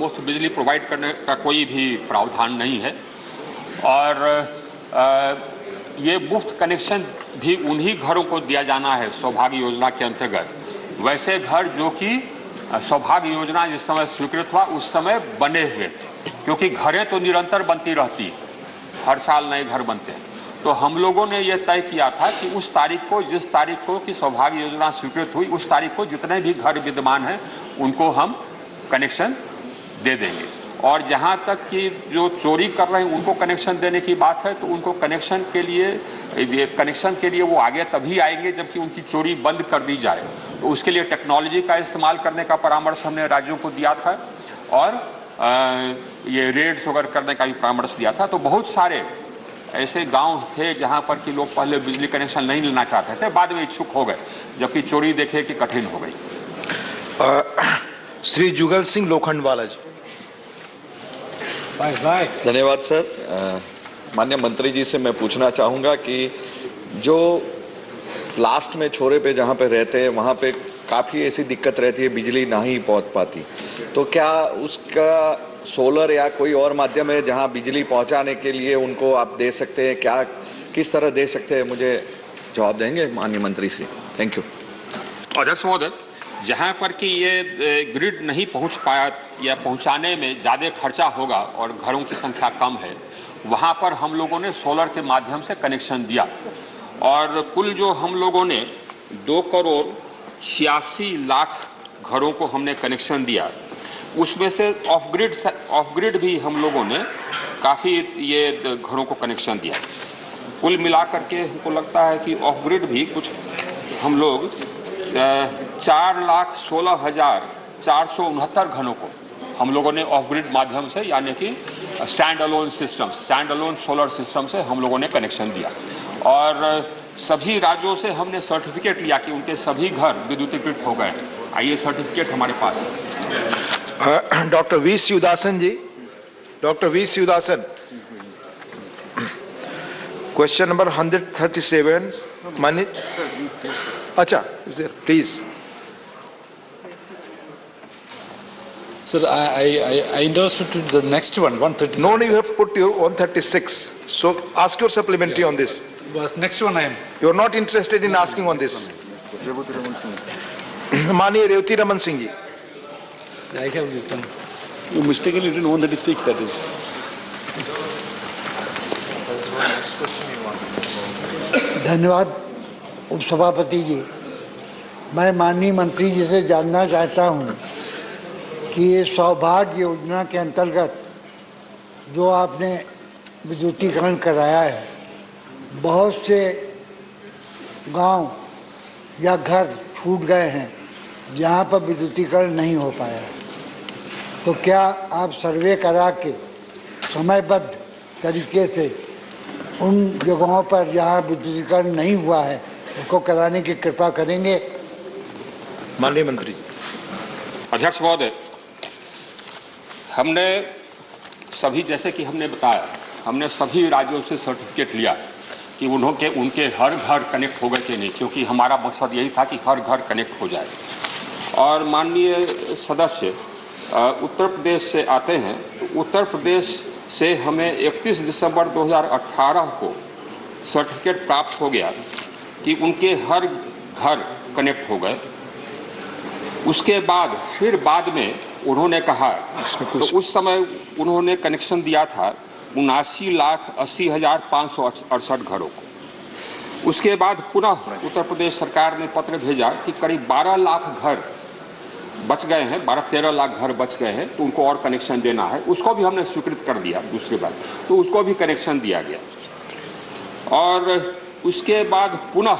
मुफ्त बिजली प्रोवाइड करने का कोई भी प्रावधान नहीं है। और ये मुफ्त कनेक्शन भी उन्हीं घरों को दिया जाना है सौभाग्य योजना के अंतर्गत। वैसे घर जो कि सौभाग्य योजना जिस समय स्वीकृत हुआ उस समय बने हुए थे, क्योंकि घरें तो निरंतर बनती रहती हैं, हर साल नए घर बनते हैं। तो हम लोगों ने यह तय किया था कि उस तारीख को, जिस तारीख को कि सौभाग्य योजना स्वीकृत हुई, उस तारीख को जितने भी घर विद्यमान हैं उनको हम कनेक्शन दे देंगे। और जहां तक कि जो चोरी कर रहे हैं उनको कनेक्शन देने की बात है, तो उनको कनेक्शन के लिए वो आगे तभी आएंगे जबकि उनकी चोरी बंद कर दी जाए। तो उसके लिए टेक्नोलॉजी का इस्तेमाल करने का परामर्श हमने राज्यों को दिया था और ये रेड्स वगैरह करने का भी परामर्श दिया था। तो बहुत सारे ऐसे गांव थे जहां पर कि लोग पहले बिजली कनेक्शन नहीं लेना चाहते थे, बाद में इच्छुक हो गए, जबकि चोरी देखे कि कठिन हो गई। श्री जुगल सिंह लोखंडवाला जी। धन्यवाद सर। माननीय मंत्री जी से मैं पूछना चाहूँगा कि जो लास्ट में छोरे पे जहाँ पे रहते हैं वहाँ पे काफ़ी ऐसी दिक्कत रहती है, बिजली नहीं पहुँच पाती, तो क्या उसका सोलर या कोई और माध्यम है जहाँ बिजली पहुँचाने के लिए उनको आप दे सकते हैं? क्या किस तरह दे सकते हैं, मुझे जवाब देंगे माननीय मंत्री श्री? Thank you. अध्यक्ष महोदय, जहाँ पर कि ये ग्रिड नहीं पहुँच पाया या पहुँचाने में ज़्यादा खर्चा होगा और घरों की संख्या कम है, वहाँ पर हम लोगों ने सोलर के माध्यम से कनेक्शन दिया। और कुल जो हम लोगों ने 2,86,00,000 घरों को हमने कनेक्शन दिया, उसमें से ऑफ ग्रिड भी हम लोगों ने काफ़ी ये घरों को कनेक्शन दिया। कुल मिलाकर के हमको लगता है कि ऑफ ग्रिड भी कुछ हम लोग 4,16,469 घरों को हम लोगों ने ऑफ ग्रिड माध्यम से, यानी कि स्टैंड अलोन सोलर सिस्टम से हम लोगों ने कनेक्शन दिया। और सभी राज्यों से हमने सर्टिफिकेट लिया कि उनके सभी घर विद्युतीकृत हो गए। आइए सर्टिफिकेट हमारे पास है। Doctor V Sivadasan ji. Doctor V Sivadasan, question number 137 मानित। अच्छा, please. Sir, I understood the next one, 136. No, you have put your 136. So ask your supplementary on this. Was next one I am. You are not interested in asking on this. Mani Revati Raman Singh ji. I have written. You mistakenly written 136, that is. धन्यवाद उपसभापति जी। मैं माननीय मंत्री जी से जानना चाहता हूं कि ये सौभाग्य योजना के अंतर्गत जो आपने विद्युतीकरण कराया है, बहुत से गांव या घर छूट गए हैं जहां पर विद्युतीकरण नहीं हो पाया है, तो क्या आप सर्वे करा के समयबद्ध तरीके से उन जगहों पर जहां विद्युतीकरण नहीं हुआ है उसको कराने की कृपा करेंगे? माननीय मंत्री। अध्यक्ष महोदय, हमने सभी, जैसे कि हमने बताया, हमने सभी राज्यों से सर्टिफिकेट लिया कि उनके हर घर कनेक्ट हो गए कि नहीं, क्योंकि हमारा मकसद यही था कि हर घर कनेक्ट हो जाए। और माननीय सदस्य उत्तर प्रदेश से आते हैं, तो उत्तर प्रदेश से हमें 31 दिसंबर 2018 को सर्टिफिकेट प्राप्त हो गया कि उनके हर घर कनेक्ट हो गए। उसके बाद फिर बाद में उन्होंने कहा, तो उस समय उन्होंने कनेक्शन दिया था 79,80,568 घरों को। उसके बाद पुनः उत्तर प्रदेश सरकार ने पत्र भेजा कि करीब 12 लाख घर बच गए हैं, 12-13 लाख घर बच गए हैं, तो उनको और कनेक्शन देना है। उसको भी हमने स्वीकृत कर दिया दूसरी बार, तो उसको भी कनेक्शन दिया गया। और उसके बाद पुनः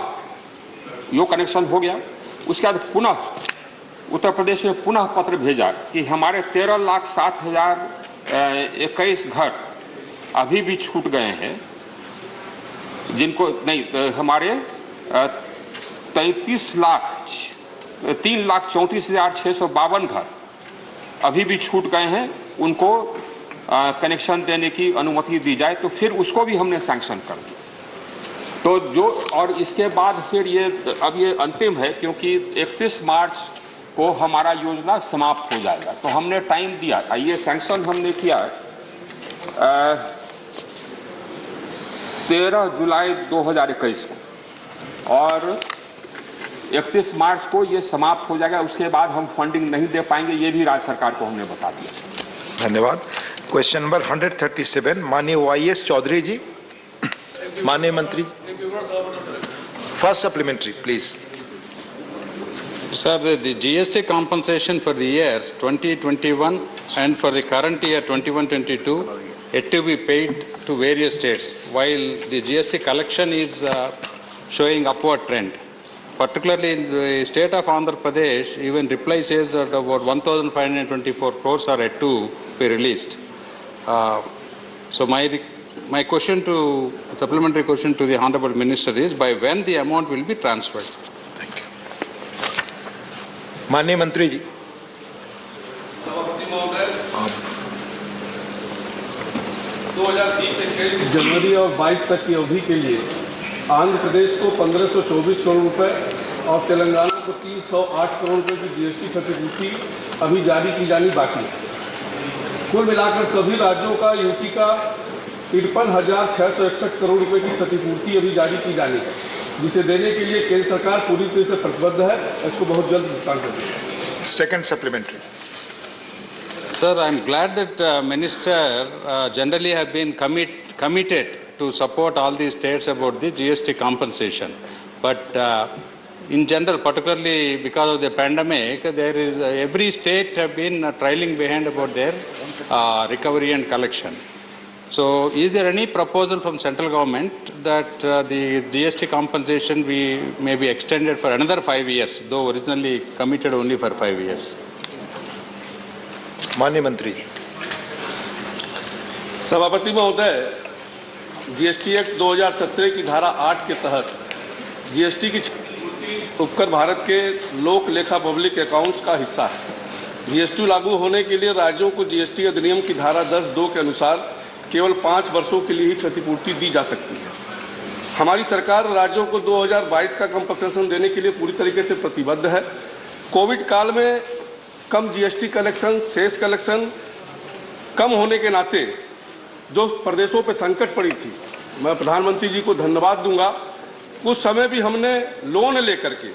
यो कनेक्शन हो गया। उसके बाद पुनः उत्तर प्रदेश ने पुनः पत्र भेजा कि हमारे 13,07,021 घर अभी भी छूट गए हैं, जिनको नहीं, हमारे 3,34,652 घर अभी भी छूट गए हैं, उनको कनेक्शन देने की अनुमति दी जाए। तो फिर उसको भी हमने सैंक्शन कर दिया। तो जो, और इसके बाद फिर ये अब ये अंतिम है, क्योंकि 31 मार्च को हमारा योजना समाप्त हो जाएगा। तो हमने टाइम दिया था, ये सैंक्शन हमने किया 13 जुलाई 2021 को और 31 मार्च को ये समाप्त हो जाएगा। उसके बाद हम फंडिंग नहीं दे पाएंगे, ये भी राज्य सरकार को हमने बता दिया। धन्यवाद। क्वेश्चन नंबर 137 माननीय वाईएस चौधरी जी। माननीय मंत्री, first supplementary please. Sir, the GST compensation for the years 2021 and for the current year 21-22 yet to be paid to various states, while the GST collection is showing upward trend. Particularly in the state of Andhra Pradesh, even reply says that about 1,524 crores are yet to be released. So my question to, supplementary question to the Honorable Minister is, by when the amount will be transferred? Thank you. माननीय मंत्री जी। सभापति महोदय, 2020-21 जनवरी और 22 तक की अवधि के लिए आंध्र प्रदेश को 1524 करोड़ रुपए और तेलंगाना को 308 करोड़ रुपए की जीएसटी क्षतिपूर्ति अभी जारी की जानी बाकी है। कुल मिलाकर सभी राज्यों का यूटी का 53,661 करोड़ रुपए की क्षतिपूर्ति अभी जारी की जानी है, जिसे देने के लिए केंद्र सरकार पूरी तरह से प्रतिबद्ध है। इसको बहुत जल्द भुगतान कर देगी। Second supplementary. Sir, I am glad that Minister generally have been committed to support all these states about the GST compensation. But in general, particularly because of the pandemic, there is every state have been trailing behind about their recovery and collection. So, is there any proposal from central government that the GST compensation may be extended for another 5 years, though originally committed only for 5 years? माननीय मंत्री। सभापति महोदय, GST act 2017 की धारा 8 के तहत GST की क्षतिपूर्ति उपकर भारत के लोक लेखा पब्लिक अकाउंट्स का हिस्सा है। जीएसटी लागू होने के लिए राज्यों को जीएसटी अधिनियम की धारा 10(2) के अनुसार केवल 5 वर्षों के लिए ही क्षतिपूर्ति दी जा सकती है। हमारी सरकार राज्यों को 2022 का कंपनसेशन देने के लिए पूरी तरीके से प्रतिबद्ध है। कोविड काल में कम जीएसटी कलेक्शन, शेष कलेक्शन कम होने के नाते जो प्रदेशों पर संकट पड़ी थी, मैं प्रधानमंत्री जी को धन्यवाद दूंगा। उस समय भी हमने लोन लेकर के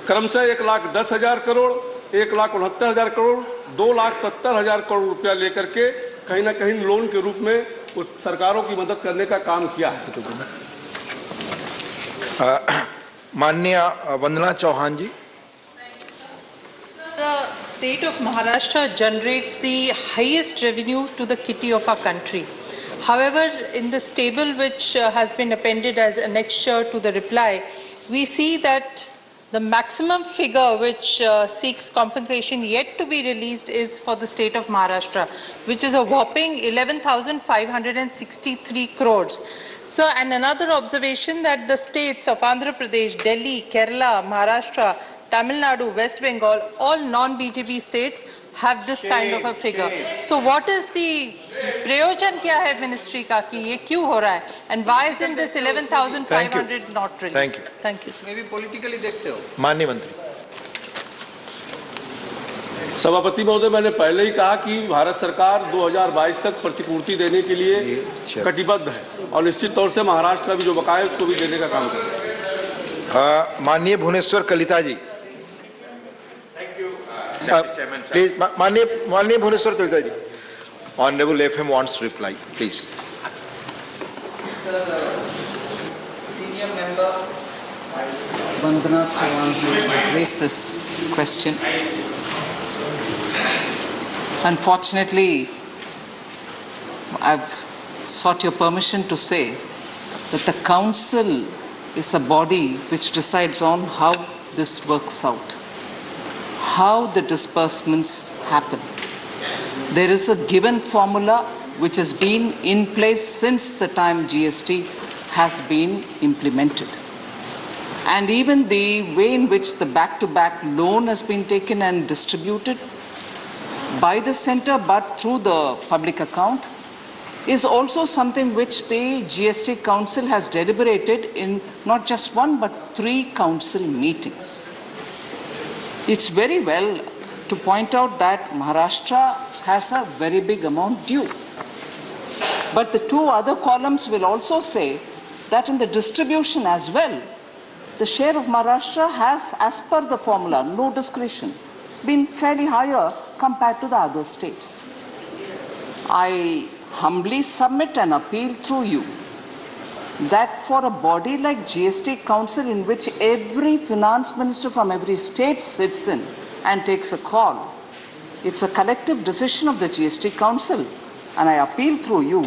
क्रमशः 1,10,000 करोड़, 1,69,000 करोड़, 2,70,000 करोड़ रुपया लेकर के कहीं ना कहीं लोन के रूप में उस सरकारों की मदद करने का काम किया है। माननीय वंदना चौहान जी। The state of Maharashtra generates the highest revenue to the kitty of our country. However, in this table which has been appended as annexure to the reply, we see that the maximum figure which seeks compensation yet to be released is for the state of Maharashtra, which is a whopping 11,563 crores. Sir, and another observation that the states of Andhra Pradesh, Delhi, Kerala, Maharashtra, Tamil Nadu, West Bengal, all non-BJP states have this kind of a figure. So what is the प्रयोजन क्या है ministry का कि ये क्यों हो रहा है, and why isn't this 11,500 not released? Thank you, sir. Maybe politically देखते हो। माननीय मंत्री। सभापति महोदय, मैंने पहले ही कहा कि भारत सरकार 2022 तक प्रतिपूर्ति देने के लिए कटिबद्ध है और निश्चित तौर से महाराष्ट्र का भी जो बकाया है उसको भी देने का काम करेगा। माननीय भुवनेश्वर कलिता जी। प्लीज माननीय भुवनेश्वर कलिता जी। Honorable FM wants to reply, please. Senior member Vandana Chavan has raised this question. Unfortunately, I've sought your permission to say that the council is a body which decides on how this works out, how the disbursements happen. There is a given formula which has been in place since the time GST has been implemented. And even the way in which the back-to-back loan has been taken and distributed by the center but through the public account is also something which the GST Council has deliberated in not just one but 3 council meetings. it's very well to point out that Maharashtra has a very big amount due. But the two other columns will also say that in the distribution as well, the share of Maharashtra has, as per the formula, no discretion, been fairly higher compared to the other states. I humbly submit an appeal through you that for a body like GST Council, in which every finance minister from every state sits in and takes a call, it's a collective decision of the GST Council. And I appeal through you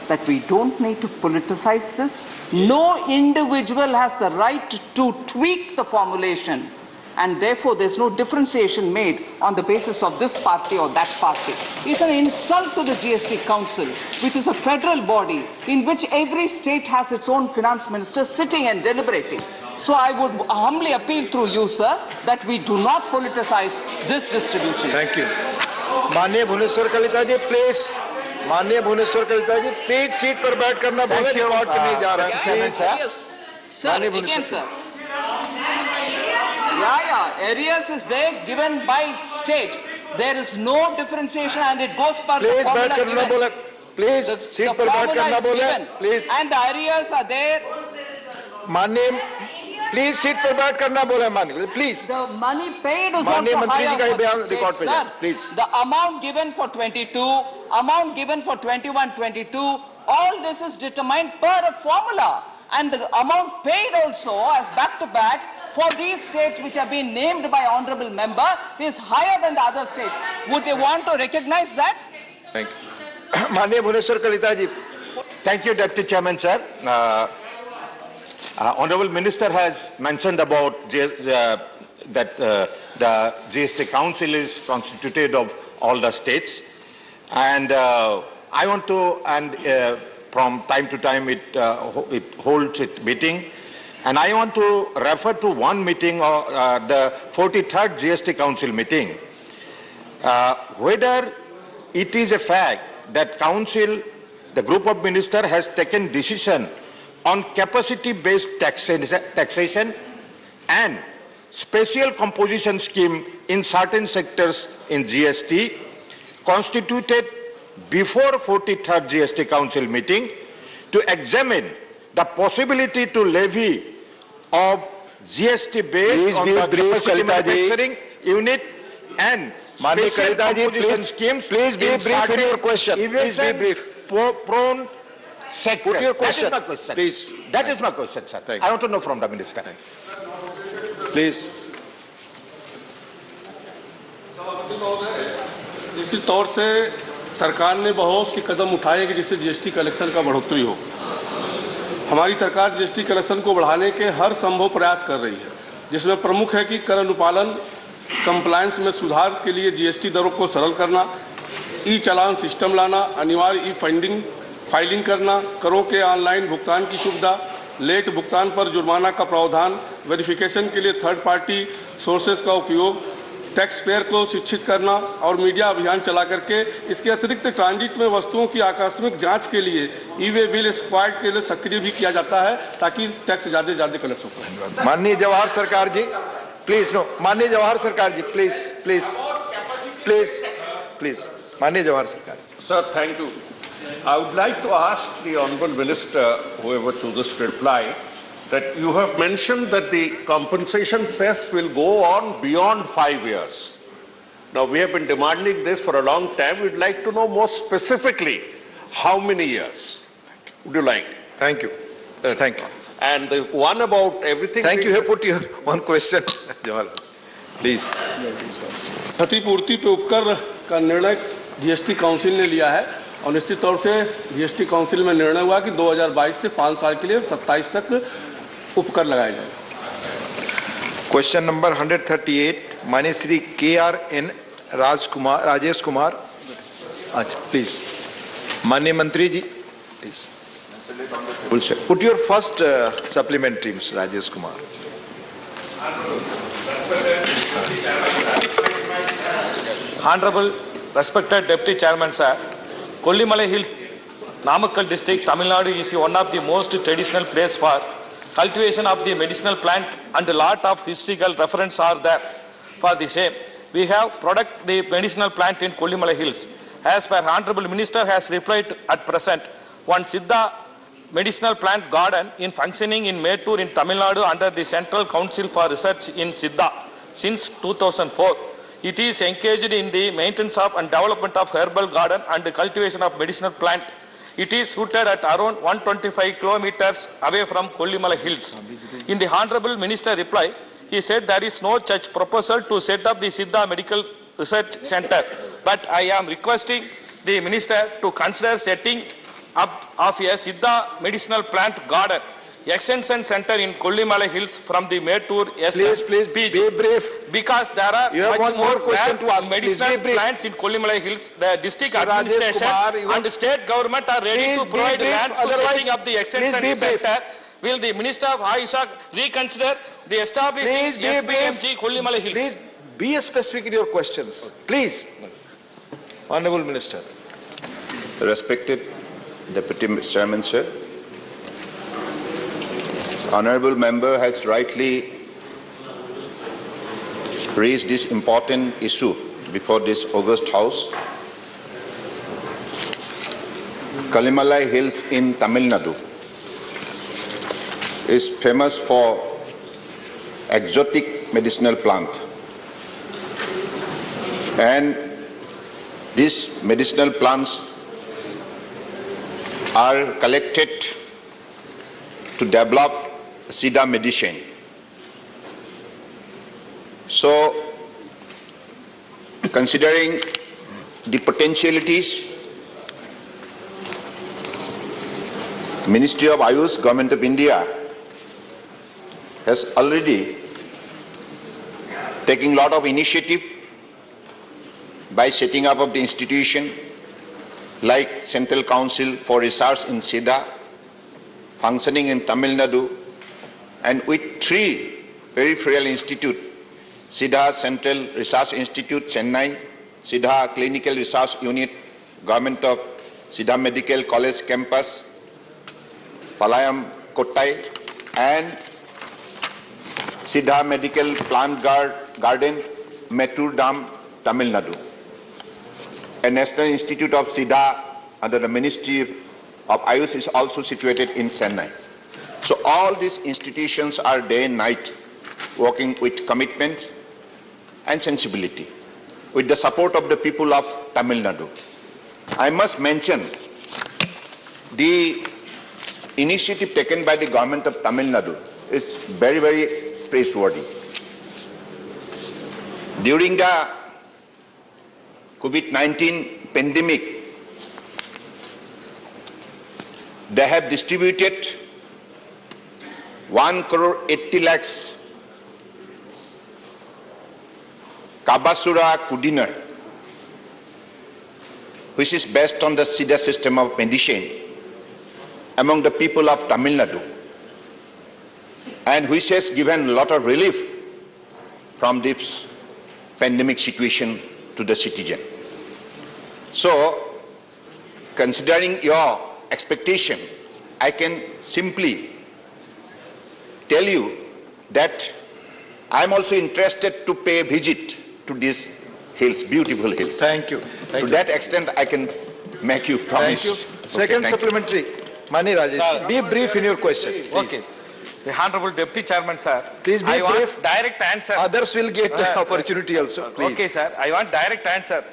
that we don't need to politicize this. No individual has the right to tweak the formulation, and therefore there's no differentiation made on the basis of this party or that party. It's an insult to the GST Council, which is a federal body in which every state has its own finance minister sitting and deliberating. So I would humbly appeal through you, sir, that we do not politicize this distribution. Thank you. माननीय भुवनेश्वर कलिता जी please, माननीय भुवनेश्वर कलिता जी please seat पर बैठ करना बोले, record पे नहीं जा रहा है। Sir, again, sir. Areas is there given by state. There is no differentiation and it goes per the formula given. Please, seat पर बैठ करना बोले, please. And the areas are there. माननीय प्लीज सीट पर बैठ करना बोले, माननीय please. The money paid is माननीय also मंत्री जी का higher बयान for the रिकॉर्ड पे state, जाए, sir. Please. The amount given for 22, amount given for 21-22, all this is determined per a formula. And the amount paid also as back to back for these states which have been named by honorable member is higher than the other states. Would they want to recognize that? Thank you. माननीय भुवनेश्वर कलिता जी। Thank you, Deputy Chairman, sir. Honorable Minister has mentioned about that the GST Council is constituted of all the states, and I want to, and from time to time it holds its meeting, and I want to refer to one meeting, the 43rd GST Council meeting, whether it is a fact that Council, the group of ministers has taken decision on capacity-based taxation and special composition scheme in certain sectors in GST constituted before 43rd GST Council meeting to examine the possibility to levy of GST based on the capacity manufacturing unit and special composition schemes. Please be brief in your question. Please be brief. Prone sector. Put your question. That is my question. Please. That is my question, sir. Thanks. I want to know from the minister. Please. निश्चित तौर से सरकार ने बहुत सी कदम उठाए कि जिससे GST collection का बढ़ोतरी हो। हमारी सरकार जीएसटी कलेक्शन को बढ़ाने के हर संभव प्रयास कर रही है, जिसमें प्रमुख है कि कर अनुपालन कंप्लायंस में सुधार के लिए जीएसटी दरों को सरल करना, ई चालान सिस्टम लाना, अनिवार्य ई फाइलिंग करना, करों के ऑनलाइन भुगतान की सुविधा, लेट भुगतान पर जुर्माना का प्रावधान, वेरिफिकेशन के लिए थर्ड पार्टी सोर्सेज का उपयोग, टैक्स पेयर को शिक्षित करना और मीडिया अभियान चला करके इसके अतिरिक्त ट्रांजिट में वस्तुओं की आकस्मिक जांच के लिए ई-वे बिल स्क्वाड के लिए सक्रिय भी किया जाता है ताकि टैक्स ज़्यादा कलेक्ट हो पाए। माननीय जवाहर सरकार जी, प्लीज नो। माननीय जवाहर सरकार जी, प्लीज प्लीज प्लीज प्लीज। माननीय जवाहर सरकार जी। Sir, thank you. I would like to ask the Honourable Minister, whoever to this reply, that you have mentioned that the compensation cess will go on beyond 5 years. Now, we have been demanding this for a long time. We'd like to know more specifically how many years would you like? Thank you. Thank you. And the one about everything... Thank you. You put your one question. Jawahar, please. क्षतिपूर्ति पे उपकर का निर्णय GST council ने लिया है और निश्चित तौर से जीएसटी काउंसिल में निर्णय हुआ कि 2022 से 5 साल के लिए 27 तक उपकर लगाए जाए। क्वेश्चन नंबर 138 माननीय श्री KRN राजेश कुमार। अच्छा, प्लीज। माननीय मंत्री जी, please put your first supplementary, mister Rajesh Kumar. Honorable respected Deputy Chairman, sir, Kollimalai Hills, Namakkal district, Tamil Nadu is one of the most traditional place for cultivation of the medicinal plant and a lot of historical references are there. for the same. We have product the medicinal plant in Kollimalai Hills. As per Honorable Minister has replied at present, one Siddha medicinal plant garden in functioning in Mettur in Tamil Nadu under the Central Council for Research in Siddha since 2004. It is engaged in the maintenance of and development of herbal garden and the cultivation of medicinal plant. It is situated at around 125 kilometers away from Kollimalai Hills. In the Honorable Minister reply, he said there is no such proposal to set up the Siddha Medical Research Center, but I am requesting the Minister to consider setting up of a Siddha Medicinal Plant Garden Extension Center in Kollimalai Hills from the Mettur Please, be brief. because there are You have much one more more question to ask. medicinal Please be brief. plants in Kollimalai Hills. The district Sir, Rajesh administration Kumar, you and the state government are ready Please to be provide brief, land to otherwise- setting up the extension please be brief. center. Will the Minister of Ayush reconsider the establishing Please be brief. FBMG Kollimalai Hills? Please be specific in your questions. Please. Honorable Minister. Respected Deputy Chairman, sir. Honorable member has rightly raised this important issue before this august house. Kollimalai Hills in Tamil Nadu is famous for exotic medicinal plant, and these medicinal plants are collected to develop Siddha medicine. So, considering the potentialities, Ministry of Ayush, Government of India has already taken a lot of initiative by setting up of the institution like Central Council for Research in Siddha, functioning in Tamil Nadu, and with 3 peripheral institutes, Siddha Central Research Institute, Chennai, Siddha Clinical Research Unit, Government of Siddha Medical College Campus, Palayam, Kottai, and Siddha Medical Plant Garden, Mettur Dam, Tamil Nadu. A National Institute of Siddha under the Ministry of Ayush is also situated in Chennai. So all these institutions are day and night working with commitment and sensibility with the support of the people of Tamil Nadu. I must mention the initiative taken by the government of Tamil Nadu is very, very praiseworthy. During the COVID-19 pandemic, they have distributed 1 crore 80 lakhs Kabasura Kudiner, which is based on the Siddha system of medicine among the people of Tamil Nadu, and which has given a lot of relief from this pandemic situation to the citizen. So, considering your expectation, I can simply tell you that I am also interested to pay a visit to these hills, beautiful hills. Thank you. To that extent, I can make you promise. Thank you. Second supplementary. Mani Rajesh, Sir. be brief in your question. Please. Okay. The Honorable Deputy Chairman, sir. Please be I want brief. direct answer. Others will get the opportunity also. Please. Okay, sir. I want direct answer.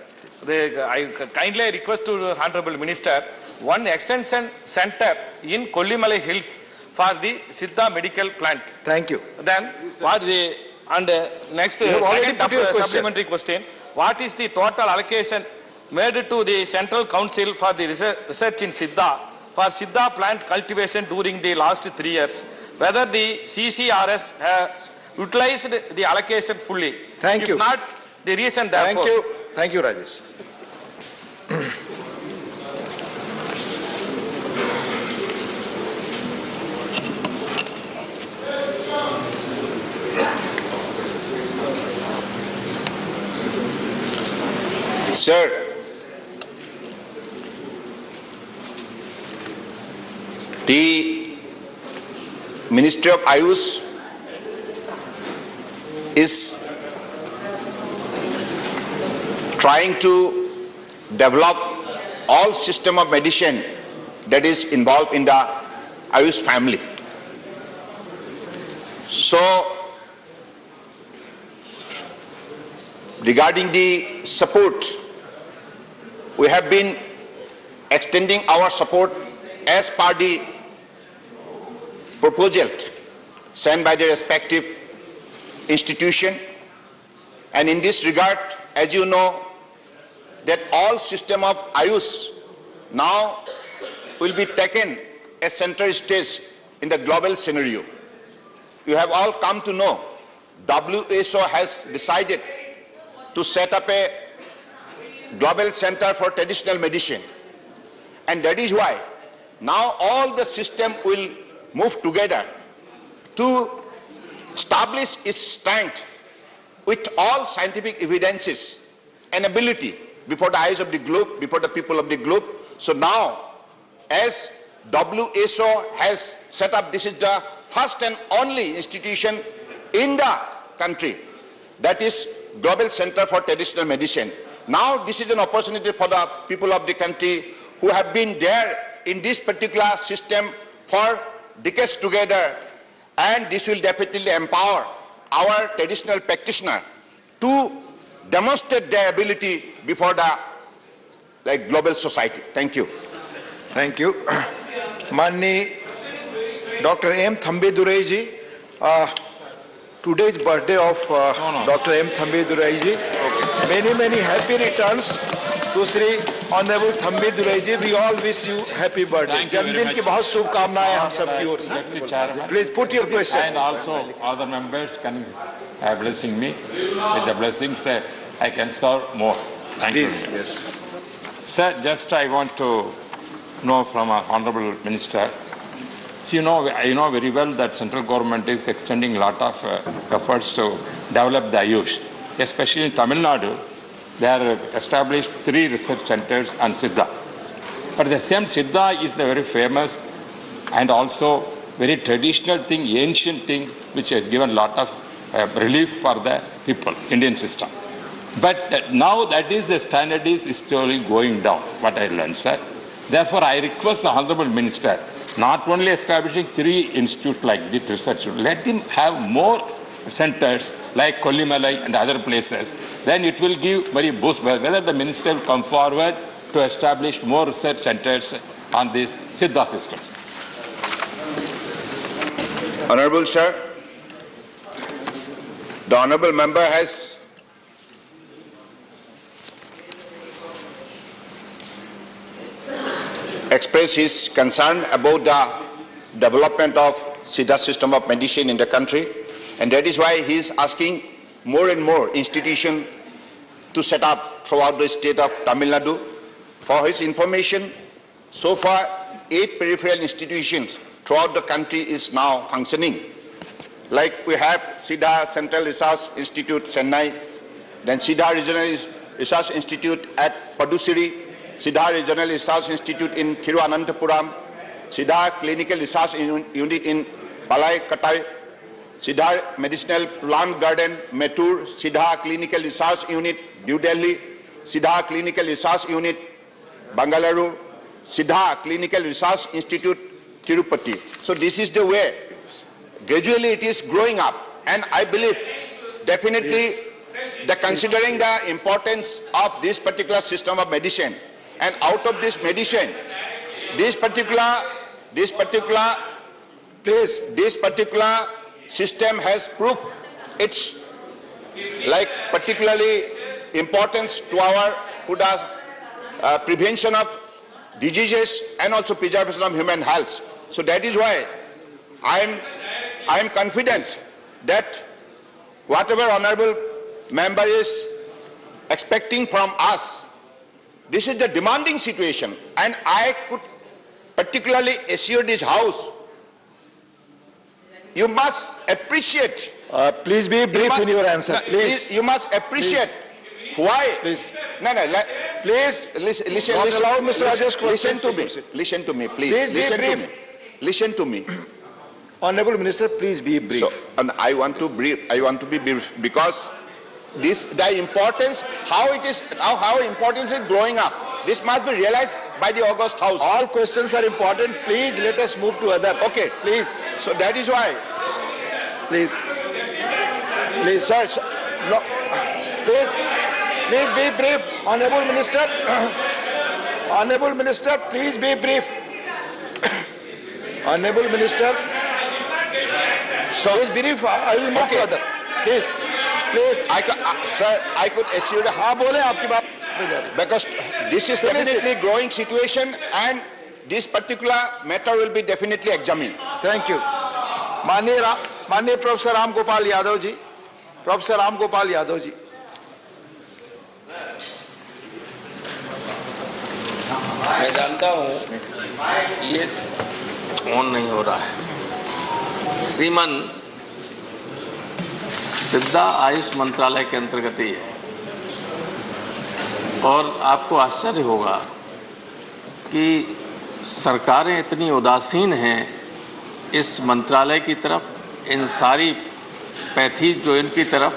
I kindly request to the Honorable Minister, one extension center in Kollimalai Hills for the Siddha medical plant. Thank you. Then, what the, and next You have already second put your question. supplementary question, what is the total allocation made to the Central Council for the research in Siddha for Siddha plant cultivation during the last 3 years? Whether the CCRS has utilized the allocation fully? Thank you. If not, the reason therefore. Thank you. Thank you, Rajesh. Sir, the Ministry of Ayush is trying to develop all system of medicine that is involved in the Ayush family. So, regarding the support, we have been extending our support as per the proposal sent by the respective institution. And in this regard, as you know, that all system of Ayush now will be taken as center stage in the global scenario. You have all come to know WHO has decided to set up a global center for traditional medicine. And that is why now all the system will move together to establish its strength with all scientific evidences and ability before the eyes of the globe, before the people of the globe. So now, as WHO has set up, this is the first and only institution in the country, that is Global Center for Traditional Medicine. Now this is an opportunity for the people of the country who have been there in this particular system for decades together, and this will definitely empower our traditional practitioner to demonstrate their ability before the global society. Thank you. Thank you. Manni Dr. M. Thambidurai ji, today's birthday of Dr. M. Thambidurai ji. Many happy returns to Sri Honorable Thambidurai ji. We all wish you happy birthday. जन्मदिन की बहुत शुभकामनाएं हम सब की ओर से. Please put your question. And also other members can blessing me with the blessings. I can serve more. Thank you. Yes. Sir, just I want to know from our Honorable Minister. So you know very well that central government is extending a lot of efforts to develop the Ayush. Especially in Tamil Nadu, they are established 3 research centers on Siddha. But the same Siddha is the very famous and also very traditional thing, ancient thing, which has given a lot of relief for the people, Indian system. But now that is the standard is slowly going down, what I learned, sir. Therefore, I request the Honorable Minister, not only establishing 3 institutes like this research, let him have more centers like Kollimalai and other places. Then it will give very boost. Whether the Minister will come forward to establish more research centers on these Siddha systems. Honorable Sir, the Honorable Member has expressed his concern about the development of Siddha system of medicine in the country, and that is why he is asking more and more institutions to set up throughout the state of Tamil Nadu. For his information, so far 8 peripheral institutions throughout the country is now functioning. Like we have Siddha Central Research Institute, Chennai, then Siddha Regional Research Institute at Padusiri, Siddha Regional Research Institute in Thiruvananthapuram, Siddha Clinical Research Unit in Palai Katai, Siddha Medicinal Plant Garden, Mettur, Siddha Clinical Research Unit, New Delhi, Siddha Clinical Research Unit, Bangalore, Siddha Clinical Research Institute, Tirupati. So this is the way. Gradually it is growing up, and I believe definitely considering the importance of this particular system of medicine, and out of this medicine, this particular system has proved its particularly importance to the prevention of diseases and also preservation of human health. So that is why I am confident that whatever honorable member is expecting from us, this is the demanding situation, and I could particularly assure this house, you must appreciate. Please be brief in your answer. Please. You must appreciate why. Please. No. Please listen. Allow Mr. Rajesh Listen to me. Listen to me, please. Listen to me. Listen to me. Honorable Minister, please be brief. So, and I want to be brief because the importance, how importance is growing up. This must be realized by the August House. All questions are important. Please let us move to other. Okay, Please, so that is why. please, sir. No, please be brief, Honorable Minister. Honorable Minister, please be brief. Honorable Minister, so please brief. I will move to other. Please. Sir, I could assure that. हाँ बोले आपकी बात. Because this is definitely growing situation and this particular matter will be definitely examined. Thank you. माननीय professor Ram Gopal Yadav ji. Professor Ram Gopal Yadav ji. मैं जानता हूँ ये on नहीं हो रहा है. श्रीमान सिद्धा आयुष मंत्रालय के अंतर्गत ही है और आपको आश्चर्य होगा कि सरकारें इतनी उदासीन हैं इस मंत्रालय की तरफ, इन सारी पैथी जो इनकी तरफ.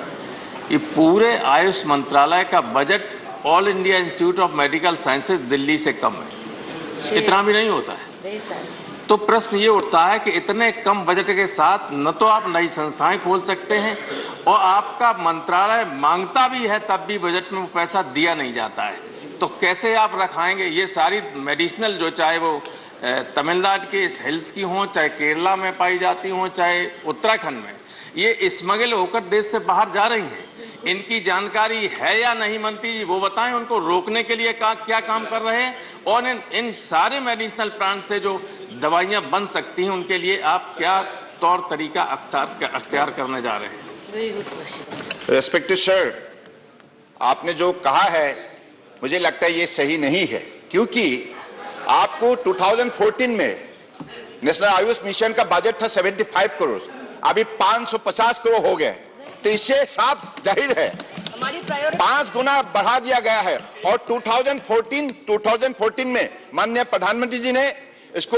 ये पूरे आयुष मंत्रालय का budget all India institute of medical sciences Delhi से कम है. इतना भी नहीं होता है. तो प्रश्न ये उठता है कि इतने कम बजट के साथ न तो आप नई संस्थाएं खोल सकते हैं और आपका मंत्रालय मांगता भी है तब भी बजट में वो पैसा दिया नहीं जाता है. तो कैसे आप रखाएंगे ये सारी मेडिसिनल, जो चाहे वो तमिलनाडु के हिल्स की हों, चाहे केरला में पाई जाती हों, चाहे उत्तराखंड में, ये स्मगल होकर देश से बाहर जा रही हैं. इनकी जानकारी है या नहीं मंत्री जी, वो बताएं. उनको रोकने के लिए क्या काम कर रहे हैं और इन सारे मेडिसिनल प्लांट से जो दवाइयां बन सकती हैं उनके लिए आप क्या तौर तरीका अख्तियार करने जा रहे हैं? रेस्पेक्टेड सर, आपने जो कहा है मुझे लगता है ये सही नहीं है, क्योंकि आपको 2014 में नेशनल आयुष मिशन का बजट था 75 करोड़, अभी 550 करोड़ हो गए. तो इससे साफ जाहिर है 5 गुना बढ़ा दिया गया है. और 2014 में माननीय प्रधानमंत्री जी ने इसको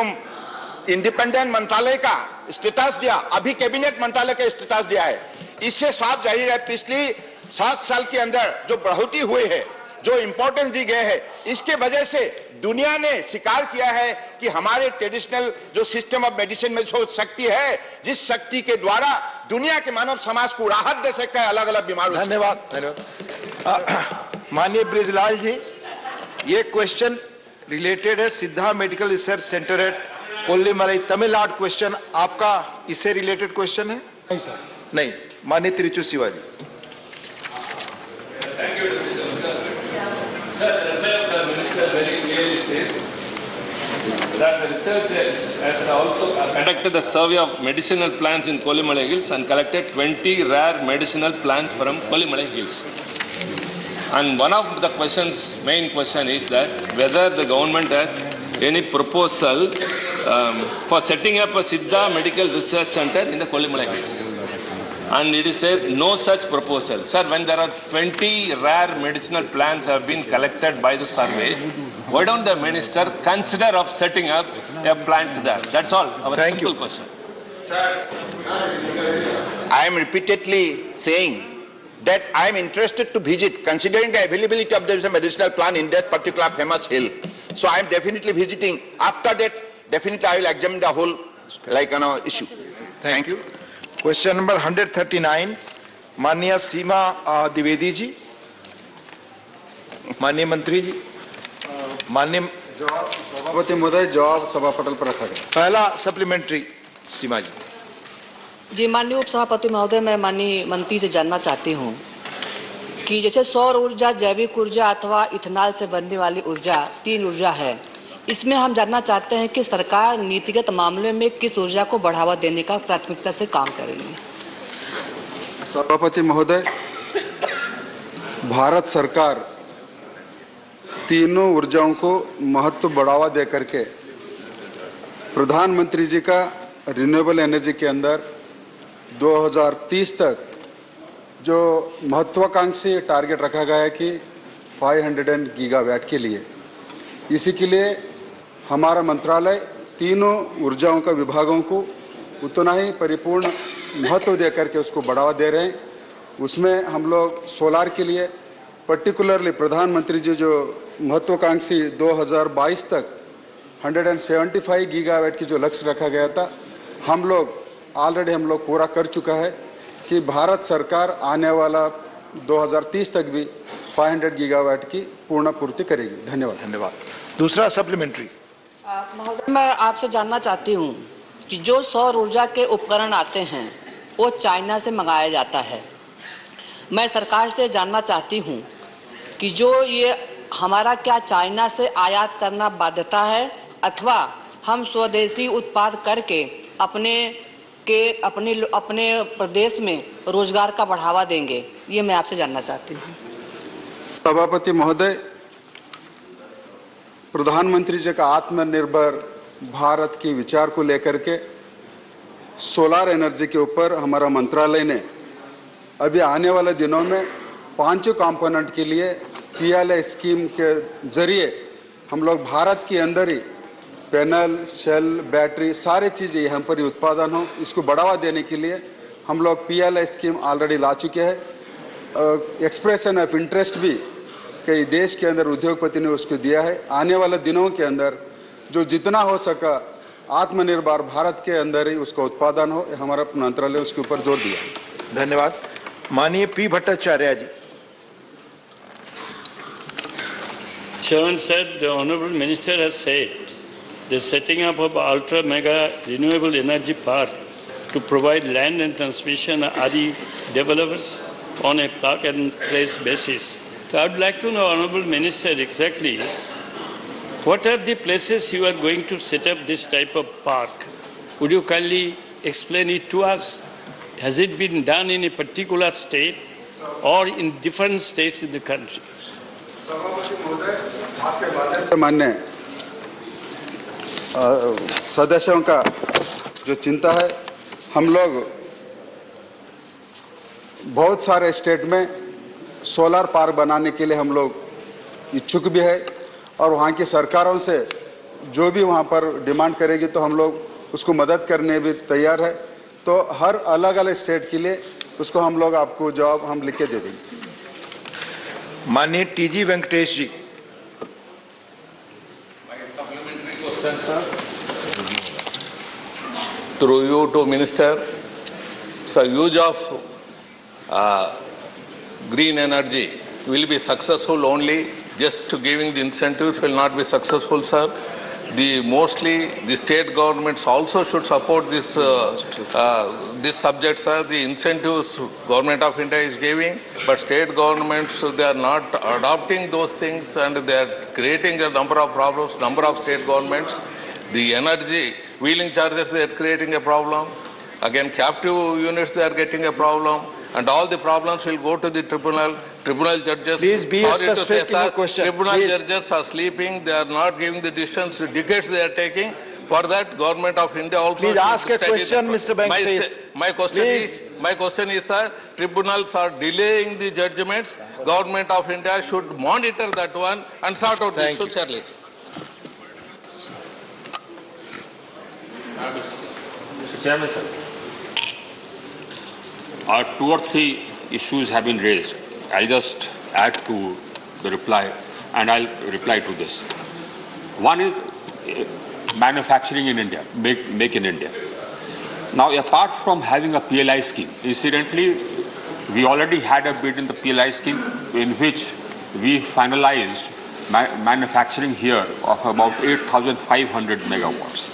इंडिपेंडेंट मंत्रालय का स्टेटस दिया, अभी कैबिनेट मंत्रालय का स्टेटस दिया है. इससे साफ जाहिर है पिछली 7 साल के अंदर जो बढ़ोतरी हुई है, जो इंपॉर्टेंस दी गई है, इसके वजह से दुनिया ने स्वीकार किया है कि हमारे ट्रेडिशनल जो सिस्टम ऑफ मेडिसिन में जो शक्ति है, जिस शक्ति के द्वारा दुनिया के मानव समाज को राहत दे सकता है अलग अलग बीमारियों से. धन्यवाद. माननीय ब्रिजलाल जी, ये क्वेश्चन रिलेटेड है Siddha medical research centre at Kollimalai, Tamil Nadu. Question आपका इससे रिलेटेड क्वेश्चन है? नहीं सर. नहीं. माननीय तिरुचु Shivaji. That the research has also conducted a survey of medicinal plants in Kolimala Hills and collected 20 rare medicinal plants from Kolimala Hills. And one of the questions, main question is that whether the government has any proposal for setting up a Siddha Medical Research Center in the Kolimala Hills. And it is said no such proposal. Sir, when there are 20 rare medicinal plants have been collected by the survey, why don't the minister consider of setting up a plant there? That's all. Our simple question. Sir, I am repeatedly saying that I am interested to visit, considering the availability of the medicinal plant in that particular famous hill. So I am definitely visiting. After that, definitely I will examine the whole issue. Thank you. Question number 139, माननीय सीमा द्विवेदी जी. माननीय मंत्री जी. माननीय सभापति महोदय, जवाब सभा पटल पर रखा गया. पहला सप्लीमेंट्री सीमा जी. जी माननीय उपसभापति महोदय, मैं माननीय मंत्री से जानना चाहती हूँ कि जैसे सौर ऊर्जा, जैविक ऊर्जा अथवा इथेनॉल से बनने वाली ऊर्जा 3 ऊर्जा है, इसमें हम जानना चाहते हैं कि सरकार नीतिगत मामले में किस ऊर्जा को बढ़ावा देने का प्राथमिकता से काम करेगी. सभापति महोदय, भारत सरकार तीनों ऊर्जाओं को महत्व बढ़ावा दे करके प्रधानमंत्री जी का रिन्यूएबल एनर्जी के अंदर 2030 तक जो महत्वाकांक्षी टारगेट रखा गया है कि 500 गीगावाट के लिए, इसी के लिए हमारा मंत्रालय तीनों ऊर्जाओं का विभागों को उतना ही परिपूर्ण महत्व दे करके उसको बढ़ावा दे रहे हैं. उसमें हम लोग सोलार के लिए पर्टिकुलरली प्रधानमंत्री जी जो महत्वाकांक्षी 2022 तक 175 गीगावाट की जो लक्ष्य रखा गया था, हम लोग पूरा कर चुका है कि भारत सरकार आने वाला 2030 तक भी 500 गीगावाट की पूर्ण पूर्ति करेगी। धन्यवाद। दूसरा सप्लीमेंट्री। महोदय, मैं आपसे जानना चाहती हूँ कि जो सौर ऊर्जा के उपकरण आते हैं वो चाइना से मंगाया जाता है। मैं सरकार से जानना चाहती हूँ कि जो ये हमारा क्या चाइना से आयात करना बाध्यता है अथवा हम स्वदेशी उत्पाद करके अपने प्रदेश में रोजगार का बढ़ावा देंगे, ये मैं आपसे जानना चाहती हूँ। सभापति महोदय, प्रधानमंत्री जी का आत्मनिर्भर भारत की विचार को लेकर के सोलार एनर्जी के ऊपर हमारा मंत्रालय ने अभी आने वाले दिनों में 5 कंपोनेंट के लिए PLI स्कीम के जरिए हम लोग भारत के अंदर ही पैनल, सेल, बैटरी सारी चीज़ें यहाँ पर ही उत्पादन हो, इसको बढ़ावा देने के लिए हम लोग PLI स्कीम ऑलरेडी ला चुके हैं। एक्सप्रेशन ऑफ इंटरेस्ट भी कई देश के अंदर उद्योगपति ने उसको दिया है। आने वाले दिनों के अंदर जो जितना हो सका आत्मनिर्भर भारत के अंदर ही उसका उत्पादन हो, हमारा मंत्रालय उसके ऊपर जोर दिया है। धन्यवाद। माननीय P. Bhattacharya ji. Chairman said the Honorable Minister has said the setting up of ultra mega renewable energy park to provide land and transmission are the developers on a plug and place basis. So I would like to know, Honorable Minister, exactly what are the places you are going to set up this type of park? Would you kindly explain it to us? Has it been done in a particular state or in different states in the country? मान्य सदस्यों का जो चिंता है, हम लोग बहुत सारे स्टेट में सोलर पार्क बनाने के लिए हम लोग इच्छुक भी है और वहाँ की सरकारों से जो भी वहाँ पर डिमांड करेगी तो हम लोग उसको मदद करने भी तैयार है। तो हर अलग अलग स्टेट के लिए उसको हम लोग आपको जवाब हम लिख के दे देंगे। माननीय TG Venkatesh ji. Through you to Minister, so use of green energy will be successful only. Just to giving the incentives will not be successful, sir. Mostly the state governments also should support this this subject, sir. The incentives Government of India is giving, but state governments they are not adopting those things and they are creating a number of problems. Number of state governments, the energy wheeling charges they are creating a problem. Again, captive units they are getting a problem, and all the problems will go to the tribunal. Tribunal judges, please be specific in your question. Tribunal judges are sleeping, they are not giving the decisions, decades they are taking. For that, Government of India also... Please ask a question, Mr. Venkateshwar. My question is, sir, tribunals are delaying the judgments. Government of India should monitor that one and sort out the issue. Mr. Chairman, sir. 2 or 3 issues have been raised. I'll just add to the reply and I'll reply to this. One is manufacturing in India, make in India. Now, apart from having a PLI scheme, incidentally, we already had a bid in the PLI scheme in which we finalized manufacturing here of about 8,500 megawatts.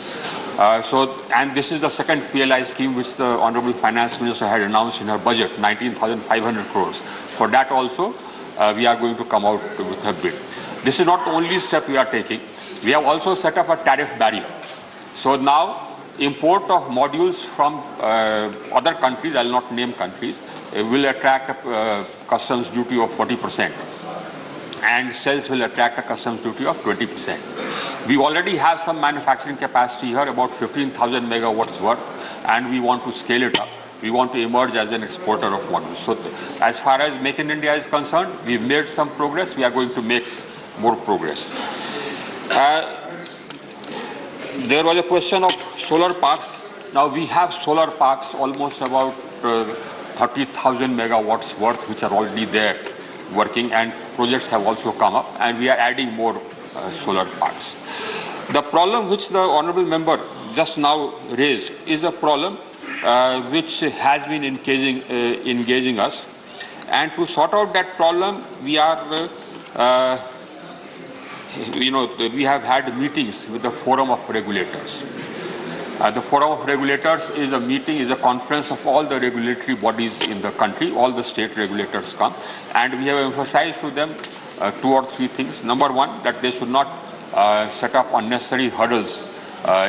And this is the second PLI scheme which the Honorable Finance Minister had announced in her budget, 19,500 crores. For that also, we are going to come out with a bid. This is not the only step we are taking. We have also set up a tariff barrier. So now, import of modules from other countries, I will not name countries, will attract a customs duty of 40%. And cells will attract a customs duty of 20%. We already have some manufacturing capacity here, about 15,000 megawatts worth, and we want to scale it up. We want to emerge as an exporter of modules. So as far as Make in India is concerned, we've made some progress. We are going to make more progress. There was a question of solar parks. Now we have solar parks almost about 30,000 megawatts worth which are already there working, and projects have also come up, and we are adding more solar parks. The problem which the honorable member just now raised is a problem which has been engaging us, and to sort out that problem we are we have had meetings with the Forum of Regulators. The Forum of Regulators is a meeting, is a conference of all the regulatory bodies in the country. All the state regulators come, and we have emphasized to them 2 or 3 things. Number one, that they should not set up unnecessary hurdles